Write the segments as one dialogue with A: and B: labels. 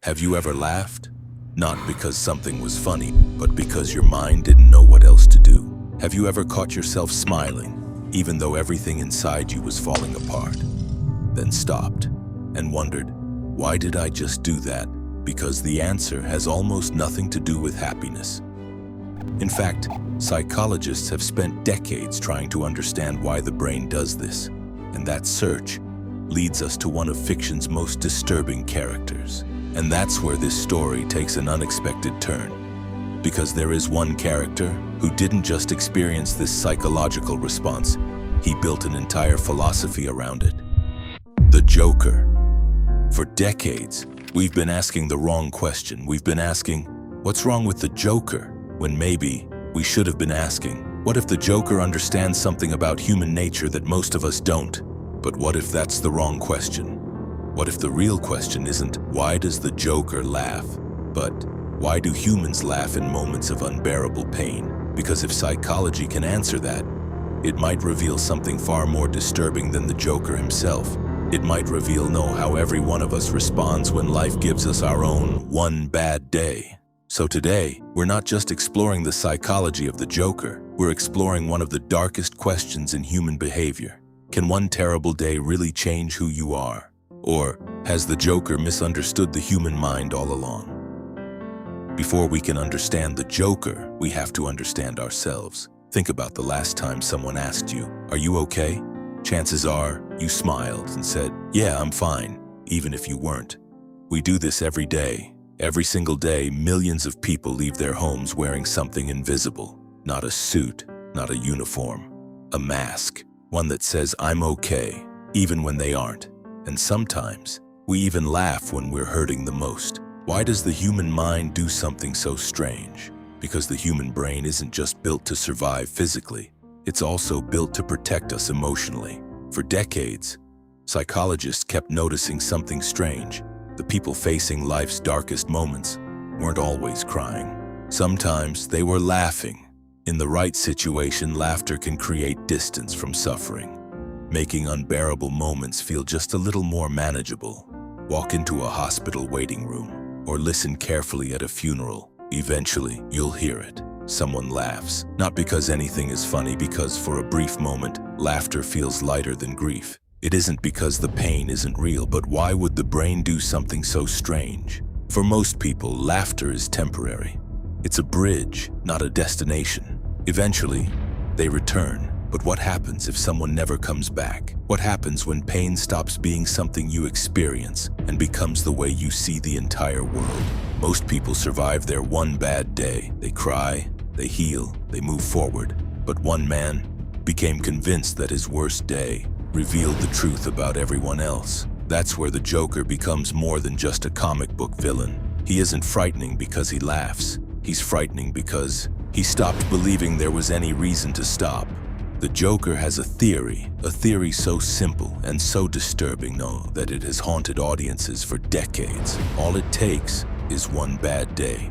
A: Have you ever laughed? Not because something was funny, but because your mind didn't know what else to do. Have you ever caught yourself smiling, even though everything inside you was falling apart? Then stopped and wondered, why did I just do that? Because the answer has almost nothing to do with happiness. In fact, psychologists have spent decades trying to understand why the brain does this, and that search leads us to one of fiction's most disturbing characters. And that's where this story takes an unexpected turn. Because there is one character who didn't just experience this psychological response, he built an entire philosophy around it. The Joker. For decades, we've been asking the wrong question. We've been asking, what's wrong with the Joker? When maybe we should have been asking, what if the Joker understands something about human nature that most of us don't? But what if that's the wrong question? What if the real question isn't, why does the Joker laugh? But, why do humans laugh in moments of unbearable pain? Because if psychology can answer that, it might reveal something far more disturbing than the Joker himself. It might reveal how every one of us responds when life gives us our own one bad day. So today, we're not just exploring the psychology of the Joker, we're exploring one of the darkest questions in human behavior. Can one terrible day really change who you are? Or has the Joker misunderstood the human mind all along? Before we can understand the Joker, we have to understand ourselves. Think about the last time someone asked you, "Are you okay?" Chances are, you smiled and said, "Yeah, I'm fine," even if you weren't. We do this every day. Every single day, millions of people leave their homes wearing something invisible. Not a suit, not a uniform, a mask. One that says, "I'm okay," even when they aren't. And sometimes, we even laugh when we're hurting the most. Why does the human mind do something so strange? Because the human brain isn't just built to survive physically, it's also built to protect us emotionally. For decades, psychologists kept noticing something strange. The people facing life's darkest moments weren't always crying. Sometimes they were laughing. In the right situation, laughter can create distance from suffering, making unbearable moments feel just a little more manageable. Walk into a hospital waiting room or listen carefully at a funeral. Eventually, you'll hear it. Someone laughs, not because anything is funny, because for a brief moment, laughter feels lighter than grief. It isn't because the pain isn't real, but why would the brain do something so strange? For most people, laughter is temporary. It's a bridge, not a destination. Eventually, they return. But what happens if someone never comes back? What happens when pain stops being something you experience and becomes the way you see the entire world? Most people survive their one bad day. They cry, they heal, they move forward. But one man became convinced that his worst day revealed the truth about everyone else. That's where the Joker becomes more than just a comic book villain. He isn't frightening because he laughs. He's frightening because he stopped believing there was any reason to stop. The Joker has a theory so simple and so disturbing, that it has haunted audiences for decades. All it takes is one bad day.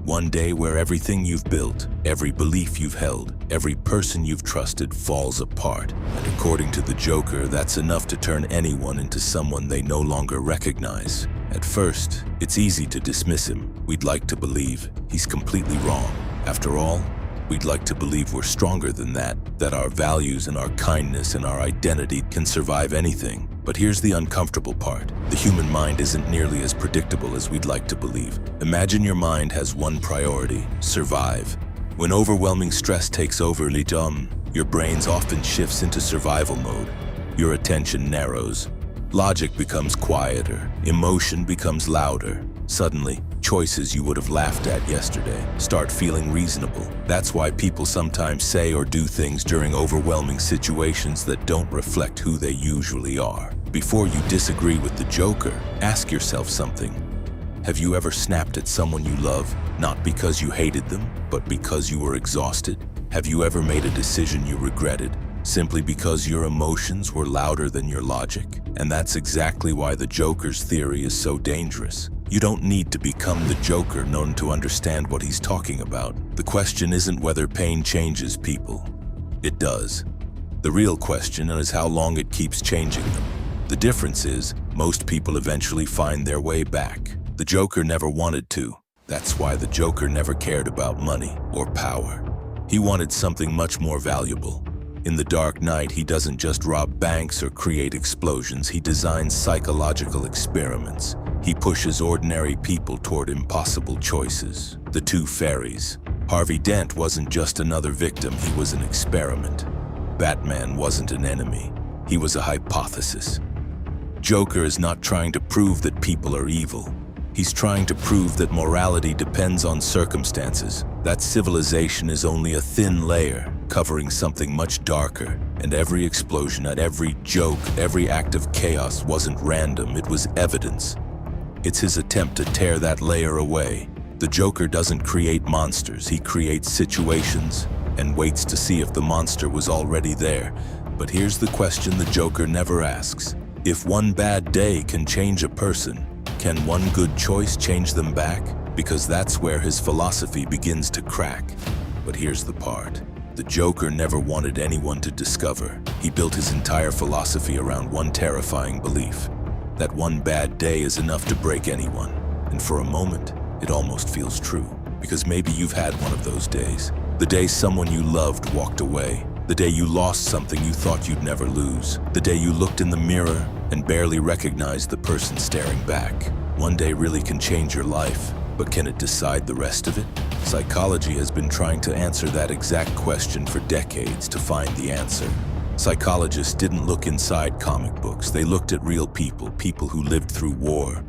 A: One day where everything you've built, every belief you've held, every person you've trusted falls apart. And according to the Joker, that's enough to turn anyone into someone they no longer recognize. At first, it's easy to dismiss him. We'd like to believe he's completely wrong. After all, we'd like to believe we're stronger than that our values and our kindness and our identity can survive anything. But here's the uncomfortable part. The human mind isn't nearly as predictable as we'd like to believe. Imagine your mind has one priority: survive. When overwhelming stress takes over, your brain often shifts into survival mode. Your attention narrows. Logic becomes quieter. Emotion becomes louder. Suddenly, choices you would have laughed at yesterday start feeling reasonable. That's why people sometimes say or do things during overwhelming situations that don't reflect who they usually are. Before you disagree with the Joker, ask yourself something. Have you ever snapped at someone you love, not because you hated them, but because you were exhausted? Have you ever made a decision you regretted, simply because your emotions were louder than your logic? And that's exactly why the Joker's theory is so dangerous. You don't need to become the Joker known to understand what he's talking about. The question isn't whether pain changes people. It does. The real question is how long it keeps changing them. The difference is, most people eventually find their way back. The Joker never wanted to. That's why the Joker never cared about money or power. He wanted something much more valuable. In The Dark Knight, he doesn't just rob banks or create explosions, he designs psychological experiments. He pushes ordinary people toward impossible choices. The Two Fairies. Harvey Dent wasn't just another victim, he was an experiment. Batman wasn't an enemy, he was a hypothesis. Joker is not trying to prove that people are evil. He's trying to prove that morality depends on circumstances, that civilization is only a thin layer covering something much darker, and every explosion, every joke, every act of chaos wasn't random, it was evidence. It's his attempt to tear that layer away. The Joker doesn't create monsters, he creates situations and waits to see if the monster was already there. But here's the question the Joker never asks. If one bad day can change a person, can one good choice change them back? Because that's where his philosophy begins to crack. But here's the part. The Joker never wanted anyone to discover. He built his entire philosophy around one terrifying belief. That one bad day is enough to break anyone. And for a moment, it almost feels true. Because maybe you've had one of those days. The day someone you loved walked away. The day you lost something you thought you'd never lose. The day you looked in the mirror and barely recognized the person staring back. One day really can change your life, but can it decide the rest of it? Psychology has been trying to answer that exact question for decades to find the answer. Psychologists didn't look inside comic books. They looked at real people, people who lived through war,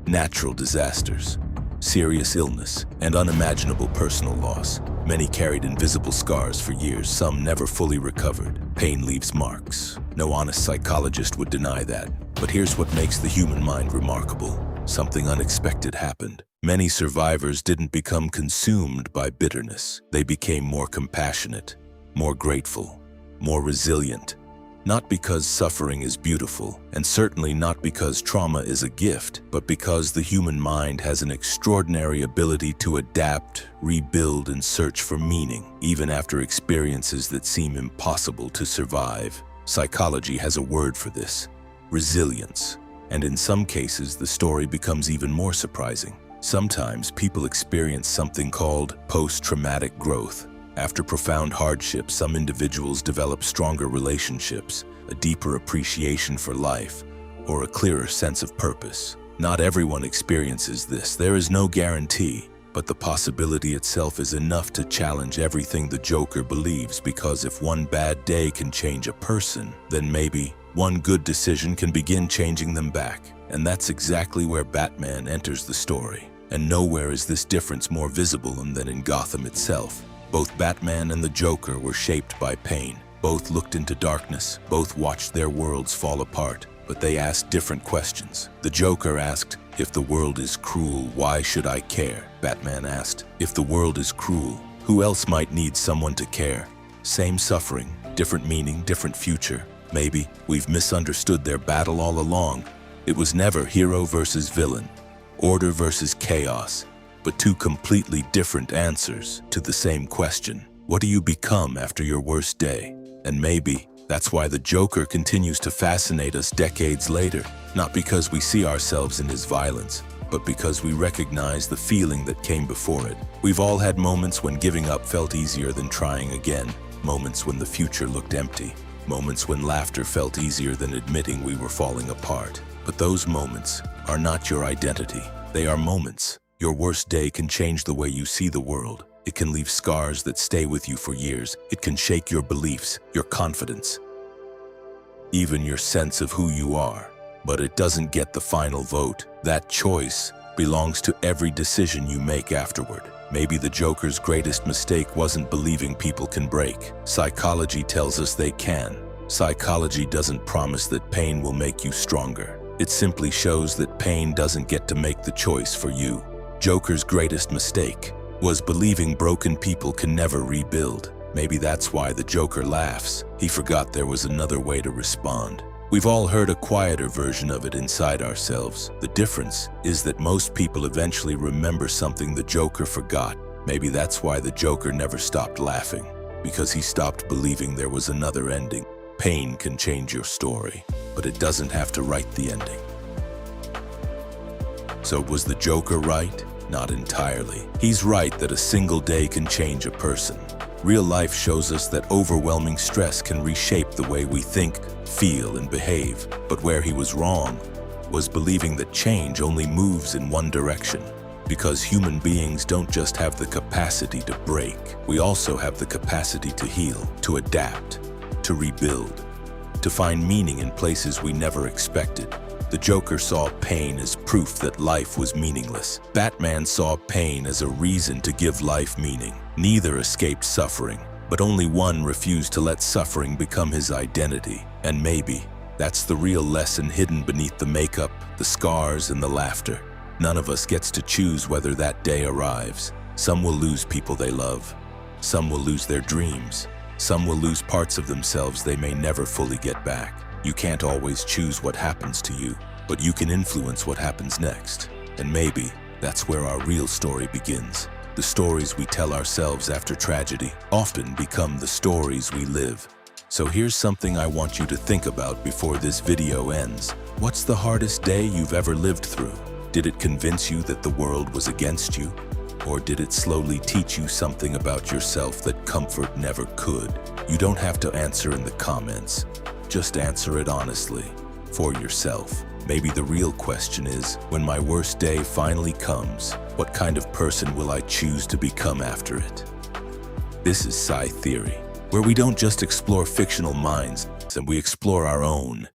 A: natural disasters, serious illness, and unimaginable personal loss. Many carried invisible scars for years, some never fully recovered. Pain leaves marks. No honest psychologist would deny that. But here's what makes the human mind remarkable. Something unexpected happened. Many survivors didn't become consumed by bitterness. They became more compassionate, more grateful, more resilient. Not because suffering is beautiful, and certainly not because trauma is a gift, but because the human mind has an extraordinary ability to adapt, rebuild, and search for meaning, even after experiences that seem impossible to survive. Psychology has a word for this: resilience. And in some cases, the story becomes even more surprising. Sometimes people experience something called post-traumatic growth. After profound hardship, some individuals develop stronger relationships, a deeper appreciation for life, or a clearer sense of purpose. Not everyone experiences this. There is no guarantee, but the possibility itself is enough to challenge everything the Joker believes, because if one bad day can change a person, then maybe one good decision can begin changing them back. And that's exactly where Batman enters the story. And nowhere is this difference more visible than in Gotham itself. Both Batman and the Joker were shaped by pain. Both looked into darkness. Both watched their worlds fall apart. But they asked different questions. The Joker asked, "If the world is cruel, why should I care?" Batman asked, "If the world is cruel, who else might need someone to care?" Same suffering, different meaning, different future. Maybe we've misunderstood their battle all along. It was never hero versus villain, order versus chaos, but two completely different answers to the same question. What do you become after your worst day? And maybe that's why the Joker continues to fascinate us decades later, not because we see ourselves in his violence, but because we recognize the feeling that came before it. We've all had moments when giving up felt easier than trying again, moments when the future looked empty, moments when laughter felt easier than admitting we were falling apart. But those moments are not your identity. They are moments. Your worst day can change the way you see the world. It can leave scars that stay with you for years. It can shake your beliefs, your confidence, even your sense of who you are. But it doesn't get the final vote. That choice belongs to every decision you make afterward. Maybe the Joker's greatest mistake wasn't believing people can break. Psychology tells us they can. Psychology doesn't promise that pain will make you stronger. It simply shows that pain doesn't get to make the choice for you. Joker's greatest mistake was believing broken people can never rebuild. Maybe that's why the Joker laughs. He forgot there was another way to respond. We've all heard a quieter version of it inside ourselves. The difference is that most people eventually remember something the Joker forgot. Maybe that's why the Joker never stopped laughing, because he stopped believing there was another ending. Pain can change your story, but it doesn't have to write the ending. So was the Joker right? Not entirely. He's right that a single day can change a person. Real life shows us that overwhelming stress can reshape the way we think, feel, and behave. But where he was wrong was believing that change only moves in one direction. Because human beings don't just have the capacity to break, we also have the capacity to heal, to adapt, to rebuild, to find meaning in places we never expected. The Joker saw pain as proof that life was meaningless. Batman saw pain as a reason to give life meaning. Neither escaped suffering, but only one refused to let suffering become his identity. And maybe that's the real lesson hidden beneath the makeup, the scars, and the laughter. None of us gets to choose whether that day arrives. Some will lose people they love. Some will lose their dreams. Some will lose parts of themselves they may never fully get back. You can't always choose what happens to you, but you can influence what happens next. And maybe that's where our real story begins. The stories we tell ourselves after tragedy often become the stories we live. So here's something I want you to think about before this video ends. What's the hardest day you've ever lived through? Did it convince you that the world was against you? Or did it slowly teach you something about yourself that comfort never could? You don't have to answer in the comments. Just answer it honestly, for yourself. Maybe the real question is, when my worst day finally comes, what kind of person will I choose to become after it? This is PsyTheory, where we don't just explore fictional minds, and we explore our own.